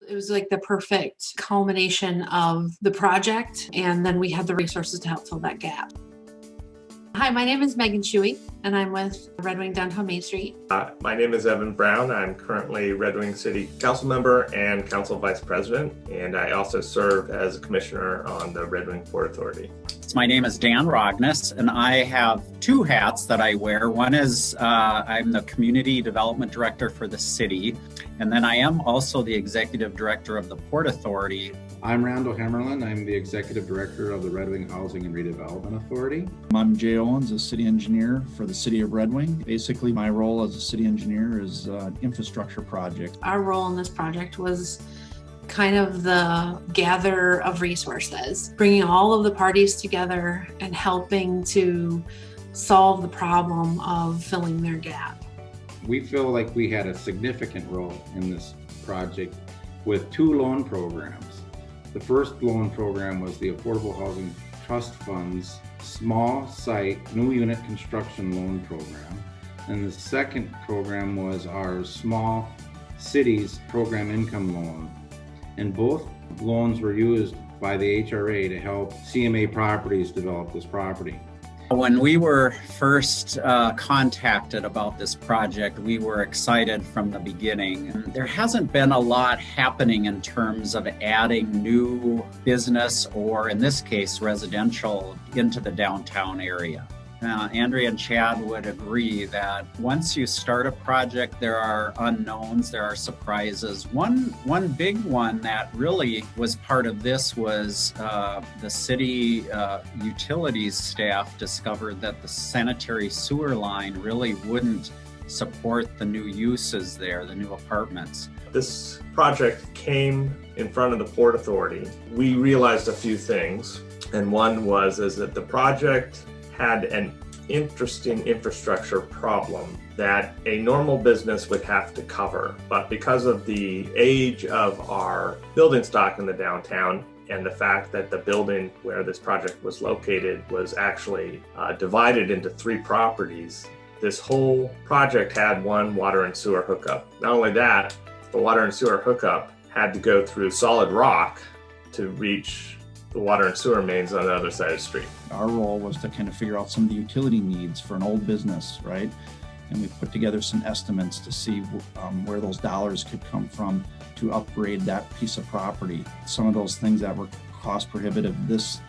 It was like the perfect culmination of the project, and then we had the resources to help fill that gap. Hi, my name is Megan Shuey, and I'm with Red Wing Downtown Main Street. My name is Evan Brown. I'm currently Red Wing City Council member and Council Vice President, and I also serve as a commissioner on the Red Wing Port Authority. My name is Dan Rogness, and I have two hats that I wear. One is I'm the Community Development Director for the city, and then I am also the Executive Director of the Port Authority. I'm Randall Hemmerlin. I'm the Executive Director of the Red Wing Housing and Redevelopment Authority. I'm Jay Owens, a city engineer for the city of Red Wing. Basically, my role as a city engineer is infrastructure project. Our role in this project was kind of the gather of resources, bringing all of the parties together and helping to solve the problem of filling their gap. We feel like we had a significant role in this project with two loan programs. The first loan program was the Affordable Housing Trust Fund's small site new unit construction loan program. And the second program was our small cities program income loan. And both loans were used by the HRA to help CMA Properties develop this property. When we were first contacted about this project, we were excited from the beginning. There hasn't been a lot happening in terms of adding new business, or in this case, residential, into the downtown area. Andrea and Chad would agree that once you start a project, there are unknowns, there are surprises. One big one that really was part of this was the city utilities staff discovered that the sanitary sewer line really wouldn't support the new uses there, the new apartments. This project came in front of the Port Authority. We realized a few things, and one was that the project had an interesting infrastructure problem that a normal business would have to cover. But because of the age of our building stock in the downtown and the fact that the building where this project was located was actually divided into 3 properties, this whole project had one water and sewer hookup. Not only that, the water and sewer hookup had to go through solid rock to reach the water and sewer mains on the other side of the street. Our role was to kind of figure out some of the utility needs for an old business, right? And we put together some estimates to see where those dollars could come from to upgrade that piece of property. Some of those things that were cost prohibitive, this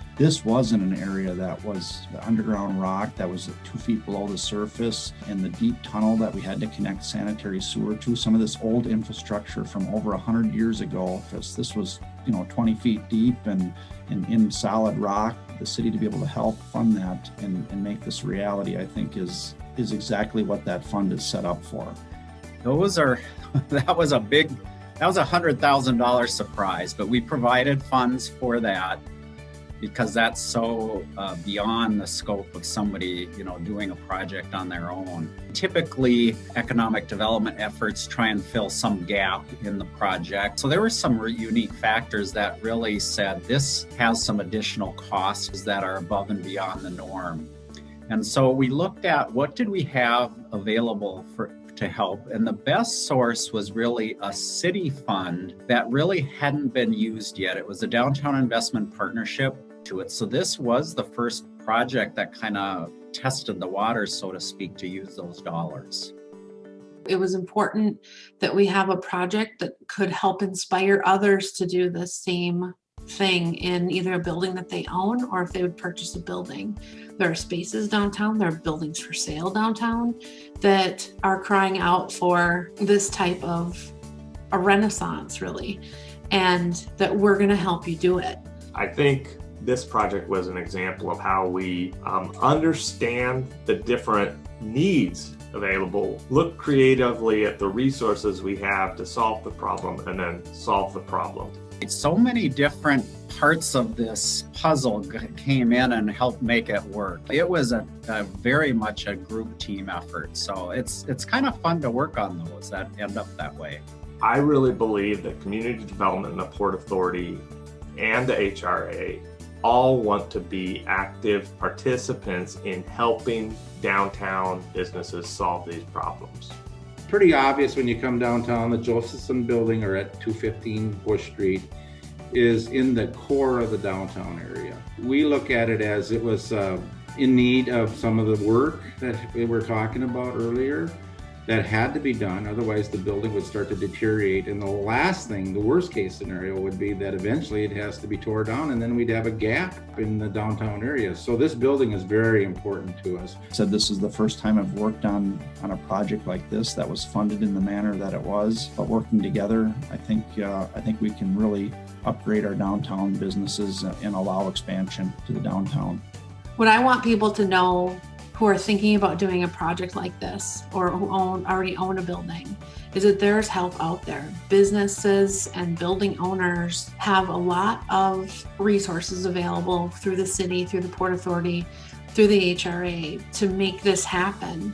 wasn't an area that was the underground rock that was 2 feet below the surface, and the deep tunnel that we had to connect sanitary sewer to. Some of this old infrastructure from over 100 years ago, because this was 20 feet deep and in solid rock. The city to be able to help fund that and make this a reality, I think is exactly what that fund is set up for. That was a $100,000 surprise, but we provided funds for that because that's so beyond the scope of somebody, doing a project on their own. Typically, economic development efforts try and fill some gap in the project. So there were some unique factors that really said this has some additional costs that are above and beyond the norm. And so we looked at what did we have available to help, and the best source was really a city fund that really hadn't been used yet. It was a downtown investment partnership to it. So this was the first project that kind of tested the waters, so to speak, to use those dollars. It was important that we have a project that could help inspire others to do the same thing in either a building that they own or if they would purchase a building. There are spaces downtown, there are buildings for sale downtown that are crying out for this type of a renaissance, really, and that we're going to help you do it. I think this project was an example of how we understand the different needs available, look creatively at the resources we have to solve the problem, and then solve the problem. So many different parts of this puzzle came in and helped make it work. It was a very much a group team effort. So it's kind of fun to work on those that end up that way. I really believe that community development and the Port Authority and the HRA all want to be active participants in helping downtown businesses solve these problems. pretty obvious when you come downtown. The Josephson building, or at 215 Bush Street, is in the core of the downtown area. We look at it as it was in need of some of the work that we were talking about earlier that had to be done, otherwise the building would start to deteriorate. And the last thing, the worst case scenario, would be that eventually it has to be tore down and then we'd have a gap in the downtown area. So this building is very important to us. Said this is the first time I've worked on a project like this that was funded in the manner that it was, but working together, I think we can really upgrade our downtown businesses and allow expansion to the downtown. What I want people to know who are thinking about doing a project like this, or who already own a building, is that there's help out there. Businesses and building owners have a lot of resources available through the city, through the Port Authority, through the HRA to make this happen.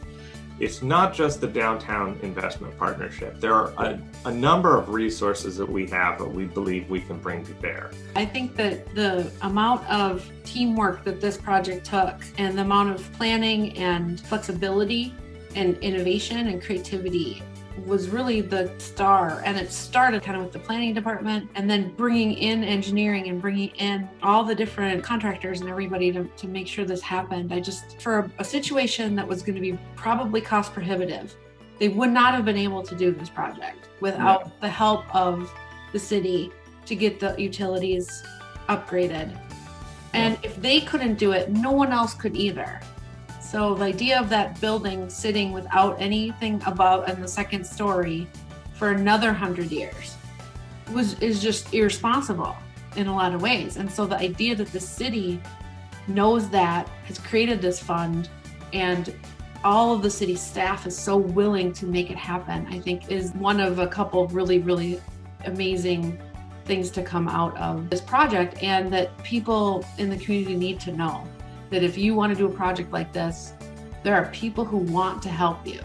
It's not just the Downtown Investment Partnership. There are a number of resources that we have that we believe we can bring to bear. I think that the amount of teamwork that this project took, and the amount of planning and flexibility and innovation and creativity, was really the star. And it started kind of with the planning department, and then bringing in engineering and bringing in all the different contractors and everybody to make sure this happened. For a situation that was going to be probably cost prohibitive, they would not have been able to do this project without the help of the city to get the utilities upgraded. And if they couldn't do it, no one else could either. So the idea of that building sitting without anything above in the second story for another 100 years is just irresponsible in a lot of ways. And so the idea that the city knows that, has created this fund, and all of the city staff is so willing to make it happen, I think is one of a couple of really, really amazing things to come out of this project, and that people in the community need to know that if you want to do a project like this, there are people who want to help you.